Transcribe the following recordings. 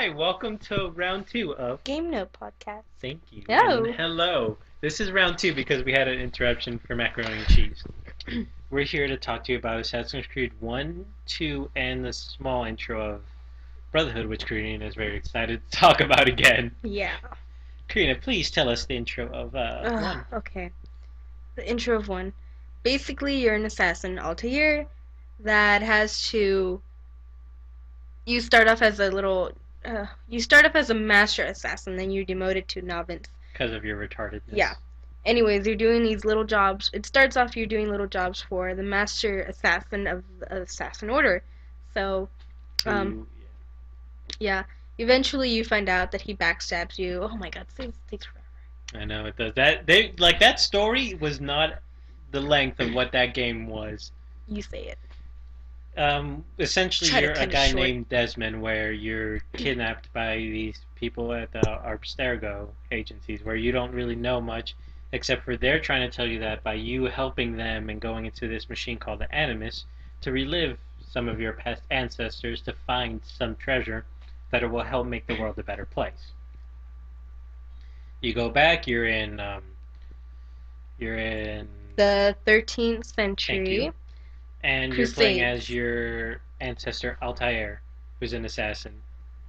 Hi, welcome to round 2 of GameNotePodcast. Thank You. Oh. And hello. This is round 2 because we had an interruption for macaroni and cheese. We're here to talk to you about Assassin's Creed 1, 2, and the small intro of Brotherhood, which Karina is very excited to talk about again. Yeah. Karina, please tell us the intro of 1. Okay. The intro of 1. Basically, you're an assassin, Altair, that has to... You start off as you start off as a master assassin, then you're demoted to novice. Because of your retardedness. Yeah. Anyways, you're doing these little jobs. It starts off you're doing little jobs for the master assassin of the Assassin Order. So, yeah. Eventually, you find out that he backstabs you. Oh my God, this takes forever. I know it does. That story was not the length of what that game was. You say it. Essentially, you're a guy named Desmond, where you're kidnapped by these people at the Abstergo agencies, where you don't really know much, except for they're trying to tell you that by you helping them and going into this machine called the Animus to relive some of your past ancestors to find some treasure that will help make the world a better place. You go back. You're in the 13th century. Thank you. And Crusades. You're playing as your ancestor Altair, who's an assassin.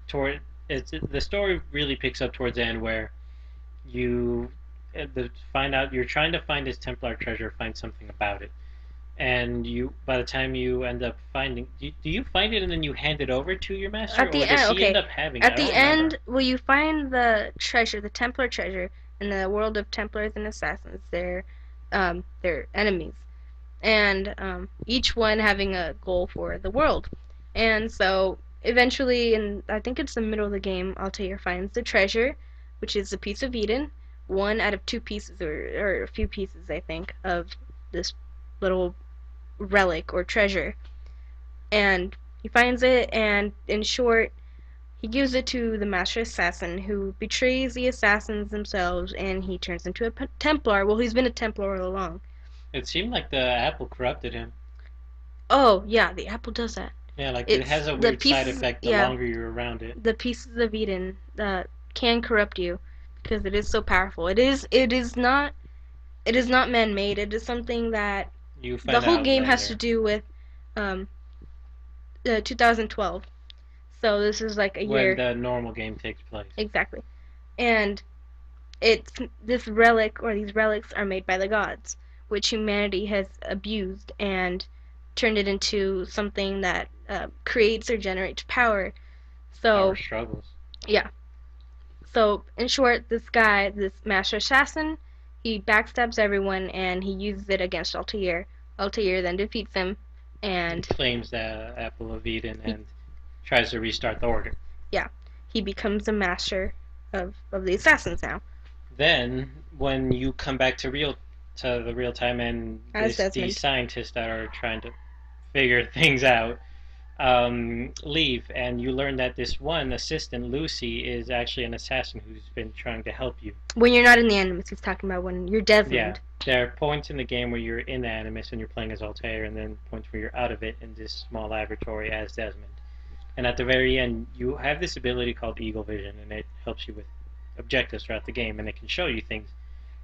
The story really picks up towards the end where you find out you're trying to find this Templar treasure, find something about it, and by the time you end up finding, do you find it and then you hand it over to your master, at the or does end, he end up having it? At the end, well, you find the treasure, the Templar treasure, in the world of Templars and Assassins. They're enemies. And each one having a goal for the world. And so, eventually, I think it's the middle of the game, Altair finds the treasure, which is a piece of Eden, one out of 2 pieces, or a few pieces, I think, of this little relic or treasure. And he finds it, and in short, he gives it to the Master Assassin, who betrays the assassins themselves, and he turns into a Templar. Well, he's been a Templar all along. It seemed like the apple corrupted him. Oh, yeah, the apple does that. Yeah, it has a weird side effect the longer you're around it. The pieces of Eden can corrupt you because it is so powerful. It is not man-made. It is something that the whole game has to do with 2012. So this is like a year when the normal game takes place. Exactly. And this relic, or these relics, are made by the gods, which humanity has abused and turned it into something that creates or generates power. So power struggles. Yeah. So in short, this guy, this Master Assassin, he backstabs everyone and he uses it against Altair. Altair then defeats him and claims the Apple of Eden and tries to restart the Order. Yeah. He becomes the master of the assassins now. Then when you come back to the real time, and these scientists that are trying to figure things out leave, and you learn that this one assistant, Lucy, is actually an assassin who's been trying to help you. When you're not in the Animus, he's talking about when you're Desmond. Yeah, there are points in the game where you're in the Animus and you're playing as Altair, and then points where you're out of it in this small laboratory as Desmond. And at the very end, you have this ability called Eagle Vision, and it helps you with objectives throughout the game, and it can show you things.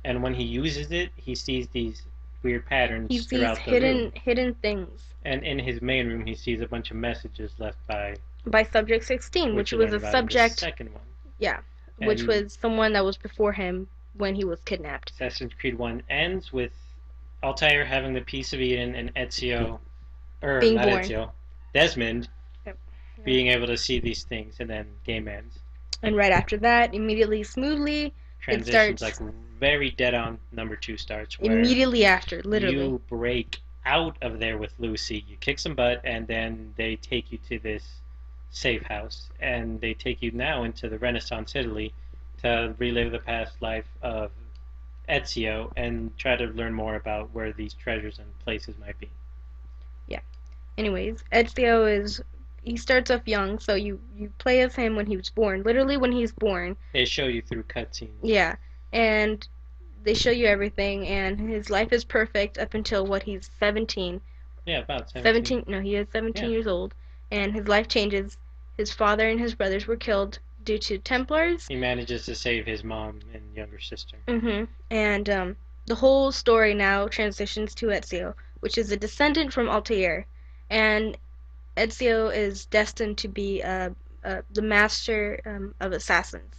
And when he uses it, he sees these weird patterns throughout the room. hidden things. And in his main room, he sees a bunch of messages left by Subject 16, which was a subject. The second one. Yeah, which was someone that was before him when he was kidnapped. Assassin's Creed 1 ends with Altair having the piece of Eden and being born. Desmond being able to see these things, and then game ends. And right after that, immediately, smoothly, transitions, like very dead on number 2 starts. Where immediately after, literally. You break out of there with Lucy, you kick some butt, and then they take you to this safe house, and they take you now into the Renaissance Italy to relive the past life of Ezio and try to learn more about where these treasures and places might be. Yeah. Anyways, Ezio he starts off young, so you play as him when he was born. Literally when he was born. They show you through cutscenes. Yeah. And they show you everything, and his life is perfect up until he's 17. Yeah, about 17. No, he is 17 years old, and his life changes, his father and his brothers were killed due to Templars. He manages to save his mom and younger sister. And the whole story now transitions to Ezio, which is a descendant from Altair, and Ezio is destined to be the master of assassins.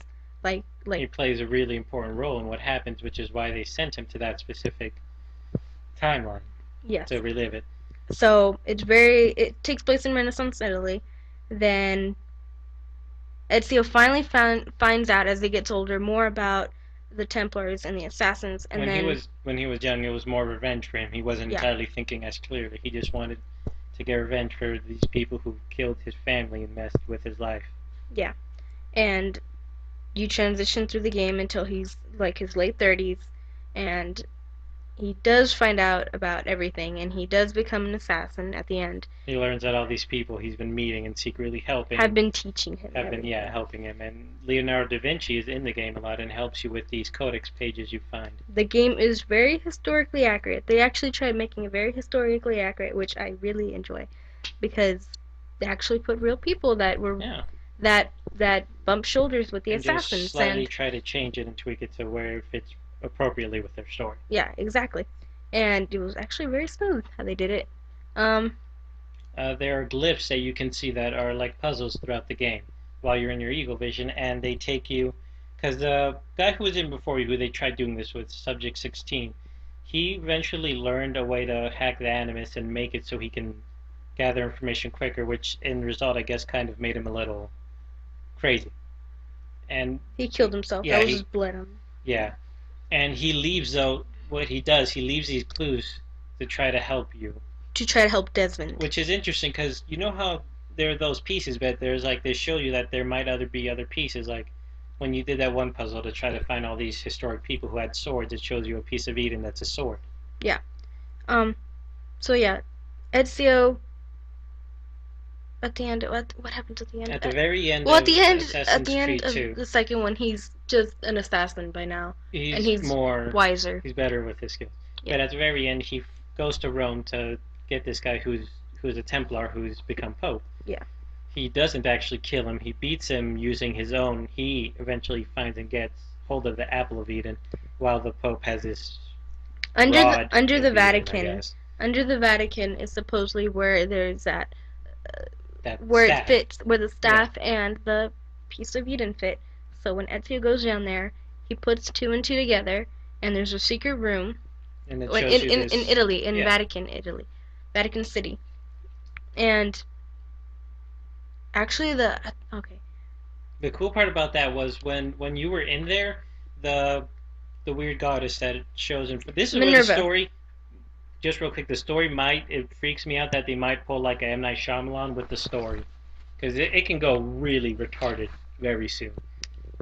He plays a really important role in what happens, which is why they sent him to that specific timeline. Yes. To relive it. So it takes place in Renaissance Italy. Then Ezio finally finds out as he gets older more about the Templars and the assassins. And when he was young, it was more revenge for him. He wasn't entirely thinking as clearly. He just wanted to get revenge for these people who killed his family and messed with his life. Yeah, and you transition through the game until he's like his late 30s, and he does find out about everything, and he does become an assassin at the end. He learns that all these people he's been meeting and secretly helping have been teaching him. Helping him. And Leonardo da Vinci is in the game a lot and helps you with these codex pages you find. The game is very historically accurate. They actually tried making it very historically accurate, which I really enjoy, because they actually put real people that were that bump shoulders with the assassins. Just slightly try to change it and tweak it to where it fits appropriately with their story. Yeah, exactly. And it was actually very smooth how they did it. There are glyphs that you can see that are like puzzles throughout the game while you're in your Eagle Vision, and they take you, because the guy who was in before you, who they tried doing this with, Subject 16, he eventually learned a way to hack the Animus and make it so he can gather information quicker, which in result I guess kind of made him a little crazy. And he killed himself. That was his blood on him. Yeah. And he leaves, though, what he does, he leaves these clues to try to help you. To try to help Desmond. Which is interesting, because you know how there are those pieces, but there's like, they show you that there might be other pieces, like when you did that one puzzle to try to find all these historic people who had swords, it shows you a piece of Eden that's a sword. Yeah. So yeah, Ezio, at the end, what happens at the end? At the very end. Well, at the end of the second one, he's just an assassin by now, and he's more wiser. He's better with his skills. Yeah. But at the very end, he goes to Rome to get this guy who's a Templar who's become Pope. Yeah. He doesn't actually kill him. He beats him using his own. He eventually finds and gets hold of the Apple of Eden, while the Pope has this. Under the Vatican. Under the Vatican is supposedly where there's that where staff. It fits, where the staff and the piece of Eden fit. So when Ezio goes down there, he puts 2 and 2 together, and there's a secret room. And it in Italy, in Vatican, Italy, Vatican City, and actually the cool part about that was when you were in there, the weird goddess that it shows in. This is Minerva. Where the story. Just real quick, the story it freaks me out that they might pull like a M. Night Shyamalan with the story, because it can go really retarded very soon,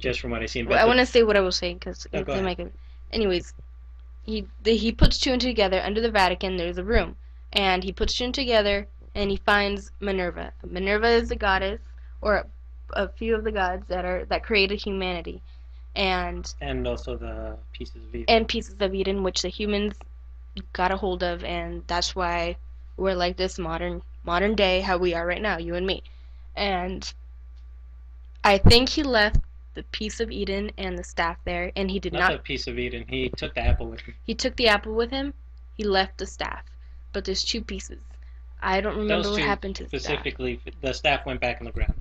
just from what I've seen. Well, I want to say what I was saying, because they might get. Anyways. He puts 2 and 2 together. Under the Vatican, there's a room, and he puts 2 and 2 together, and he finds Minerva. Minerva is a goddess, or a few of the gods that created humanity, and also the pieces of Eden. And pieces of Eden, which the humans got a hold of, and that's why we're like this modern day, how we are right now, you and me. And I think he left the piece of Eden and the staff there, and he did not. Not the piece of Eden. He took the apple with him. He took the apple with him. He left the staff, but there's 2 pieces. I don't remember what happened to the staff. Specifically, the staff went back in the ground.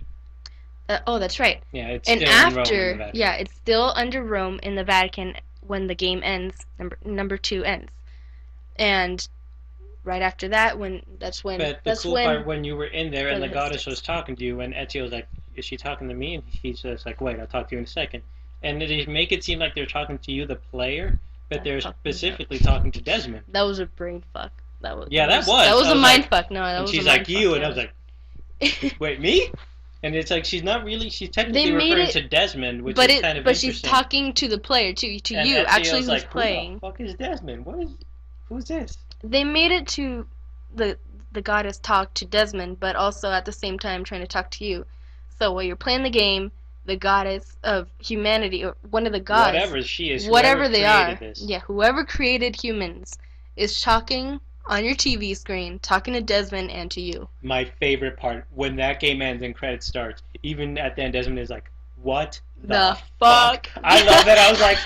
That's right. Yeah, it's still in Rome in the Vatican. Yeah, it's still under Rome in the Vatican when the game ends. Number 2 ends, and right after that, But the cool part when you were in there and the goddess was talking to you, and Ezio was like, "Is she talking to me?" And he's just like, "Wait, I'll talk to you in a second." And they make it seem like they're talking to you, the player, but they're specifically talking to Desmond. That was a brain fuck. That was a mind fuck. No, that was. She's like you, and I was like, "Wait, me?" And it's like she's not really. She's technically referring to Desmond, which is kind of interesting. But she's talking to the player, to you, actually, who's playing. Who the fuck is Desmond? Who's this? They made it to the goddess talk to Desmond, but also at the same time trying to talk to you. So while you're playing the game, the goddess of humanity, or one of the gods, whatever she is, whatever they are, whoever created humans, is talking on your TV screen, talking to Desmond and to you. My favorite part, when that game ends and credits starts, even at the end, Desmond is like, what the fuck? I love that. I was like,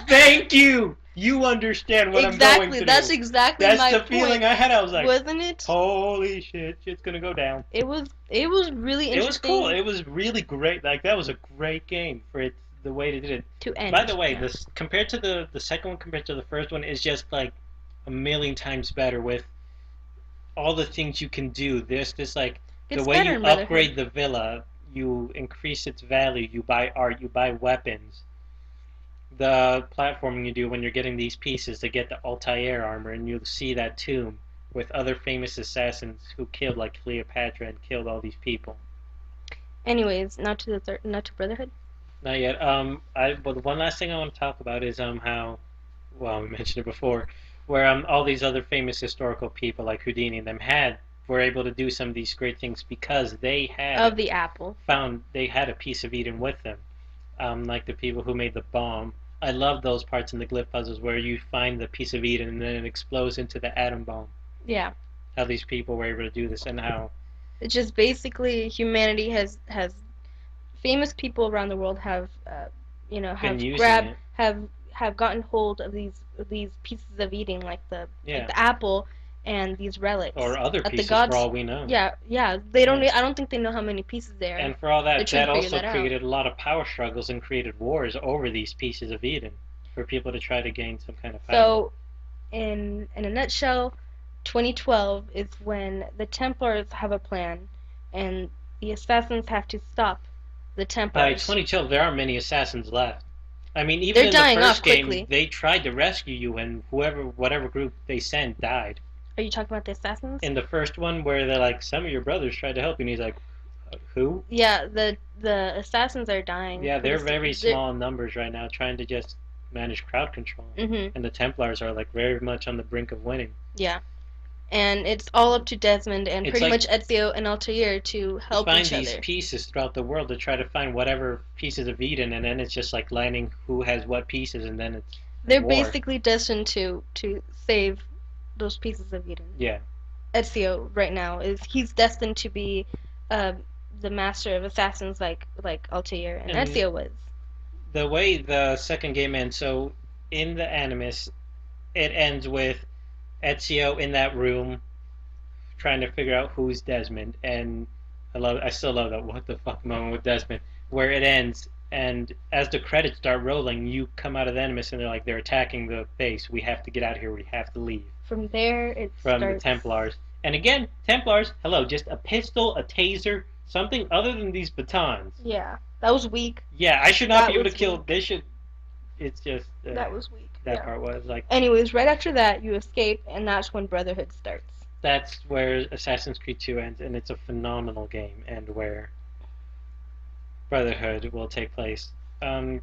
thank you! You understand what I'm going through. That's exactly my point. That's the feeling I had. I was like, wasn't it? Holy shit, shit's gonna go down. It was really interesting. It was cool. It was really great. Like, that was a great game for it, the way they did it. To end. By the way, this compared to the second one compared to the first one is just like a million times better with all the things you can do. There's this like the way you upgrade the villa, you increase its value, you buy art, you buy weapons. The platforming you do when you're getting these pieces to get the Altair armor, and you'll see that tomb with other famous assassins who killed like Cleopatra and killed all these people. Anyways, not to Brotherhood. Not yet. But the one last thing I want to talk about is how, well, we mentioned it before, where all these other famous historical people like Houdini and them were able to do some of these great things because they had of the apple they had a piece of Eden with them, like the people who made the bomb. I love those parts in the glyph puzzles where you find the piece of Eden and then it explodes into the atom bomb. Yeah. How these people were able to do this and how it's just basically humanity has famous people around the world have have gotten hold of these pieces of Eden like the apple and these relics or other pieces for all we know. Yeah. They don't. I don't think they know how many pieces there are. And for all that also created a lot of power struggles and created wars over these pieces of Eden for people to try to gain some kind of power. So, in a nutshell, 2012 is when the Templars have a plan, and the assassins have to stop the Templars. By 2012, there aren't many assassins left. I mean, even in the first game, they tried to rescue you, and whatever group they sent died. Are you talking about the assassins? In the first one, where they're like, some of your brothers tried to help you, and he's like, who? Yeah, the assassins are dying. Yeah, they're very small numbers right now, trying to just manage crowd control. Mm-hmm. And the Templars are like very much on the brink of winning. Yeah. And it's all up to Desmond and pretty much Ezio and Altair to help each other. Find these pieces throughout the world to try to find whatever pieces of Eden, and then it's just like landing who has what pieces, and then it's they're basically destined to save those pieces of Eden. Yeah. Ezio right now he's destined to be the master of assassins like Altair and Ezio was. The way the second game ends, so in the Animus, it ends with Ezio in that room trying to figure out who's Desmond, and I still love that what the fuck moment with Desmond, where it ends, and as the credits start rolling, you come out of the Animus and they're attacking the base. We have to get out of here. We have to leave. From there, the Templars. And again, Templars, hello, just a pistol, a taser, something other than these batons. Yeah, that was weak. Yeah, I should not be able to kill. They should. It's just. That was weak. That part was like. Anyways, right after that, you escape, and that's when Brotherhood starts. That's where Assassin's Creed 2 ends, and it's a phenomenal game, and where Brotherhood will take place. The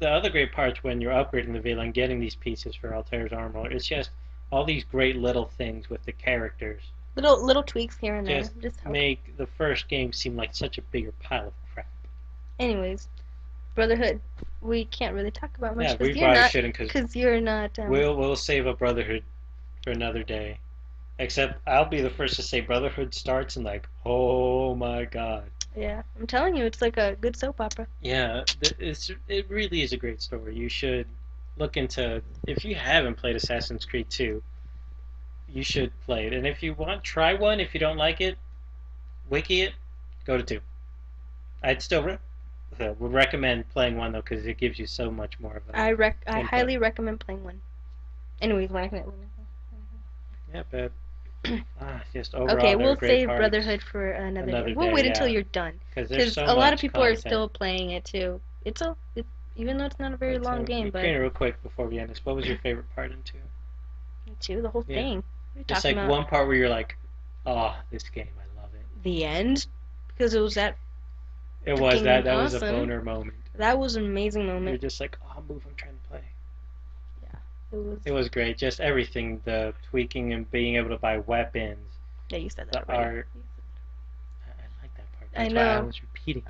other great parts when you're upgrading the villa and getting these pieces for Altair's armor, it's just all these great little things with the characters. Little tweaks here and there. Just make the first game seem like such a bigger pile of crap. Anyways, Brotherhood, we can't really talk about much. Yeah, we probably shouldn't because you're not. We'll save a Brotherhood for another day. Except I'll be the first to say Brotherhood starts and like, oh my god. Yeah, I'm telling you, it's like a good soap opera. Yeah, it really is a great story. You should look into, if you haven't played Assassin's Creed 2, you should play it. And if you want, try one. If you don't like it, wiki it, go to 2. I'd still would recommend playing 1 though, because it gives you so much more of a I highly recommend playing 1. Anyways, when I can. Yeah, but just overall, okay, we'll save Brotherhood for another day. We'll wait until you're done, because a lot of people are still playing it too. Even though it's not a very long game. But real quick before we end this, what was your favorite part in 2? 2, the whole thing. Just like one part where you're like, oh, this game, I love it. The end, because it was that. It was that was a boner moment. That was an amazing moment. You're just like, oh, move, I'm trying to play. Yeah, it was great. Just everything, the tweaking and being able to buy weapons. Yeah, you said that. The art. I like that part. That's I know. why I was repeating.